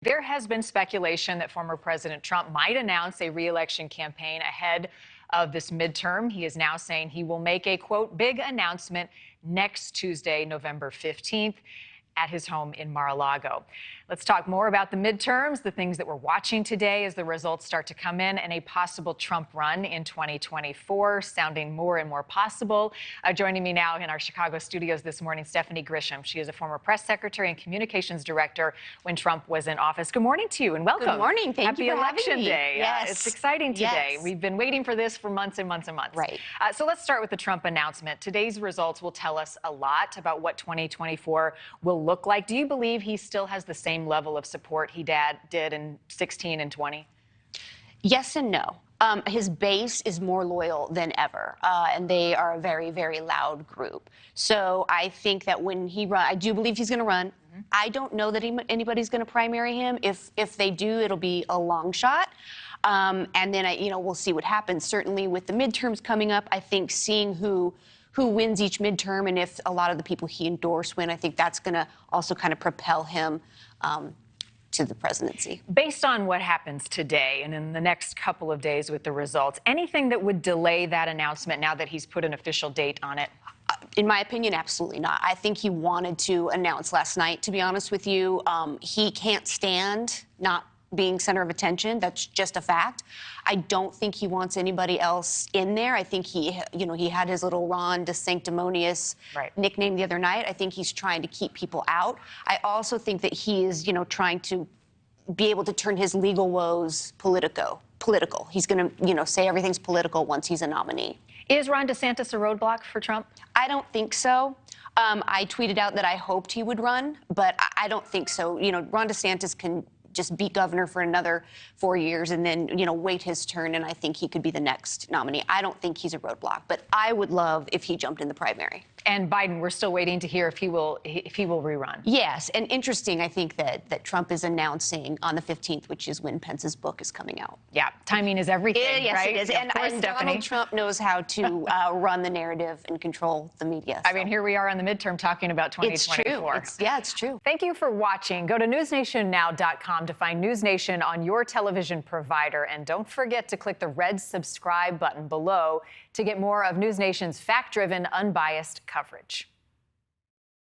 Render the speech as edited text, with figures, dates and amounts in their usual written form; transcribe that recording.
There has been speculation that former President Trump might announce a re-election campaign ahead of this midterm. He is now saying he will make a, quote, big announcement next Tuesday, November 15th, at his home in Mar-a-Lago. Let's talk more about the midterms, the things that we're watching today as the results start to come in, and a possible Trump run in 2024, sounding more and more possible. Joining me now in our Chicago studios this morning, Stephanie Grisham. She is a former press secretary and communications director when Trump was in office. Good morning to you and welcome. Good morning. Thank Happy you for Election having me. Day. Yes. It's exciting today. Yes. We've been waiting for this for months and months and months. Right. So let's start with the Trump announcement. Today's results will tell us a lot about what 2024 will look like. Do you believe he still has the same level of support he did in 16 and 20? Yes and no. His base is more loyal than ever, and they are a very, very loud group. So I think that when he runs, I do believe he's going to run. Mm-hmm. I don't know that anybody's going to primary him. If they do, it'll be a long shot. And then, we'll see what happens. Certainly with the midterms coming up, I think seeing who wins each midterm and if a lot of the people he endorsed win, I think that's going to also kind of propel him to the presidency. Based on what happens today and in the next couple of days with the results, anything that would delay that announcement now that he's put an official date on it? In my opinion, absolutely not. I think he wanted to announce last night, to be honest with you. He can't stand not being center of attention. That's just a fact. I don't think he wants anybody else in there. I think he had his little Ron DeSanctimonious nickname the other night. I think he's trying to keep people out. I also think that he is, trying to be able to turn his legal woes political. He's going to, say everything's political once he's a nominee. Is Ron DeSantis a roadblock for Trump? I don't think so. I tweeted out that I hoped he would run, but I don't think so. Ron DeSantis can just be governor for another 4 years and then, wait his turn, and I think he could be the next nominee. I don't think he's a roadblock, but I would love if he jumped in the primary. And Biden, we're still waiting to hear if he will rerun. Yes, and interesting, I think that Trump is announcing on the 15th, which is when Pence's book is coming out. Yeah, timing is everything, yes, right? Yes, it is. And Donald Trump knows how to run the narrative and control the media. So. I mean, here we are on the midterm talking about 2024. It's true. It's true. Thank you for watching. Go to NewsNationNow.com to find NewsNation on your television provider. And don't forget to click the red subscribe button below to get more of NewsNation's fact-driven, unbiased coverage.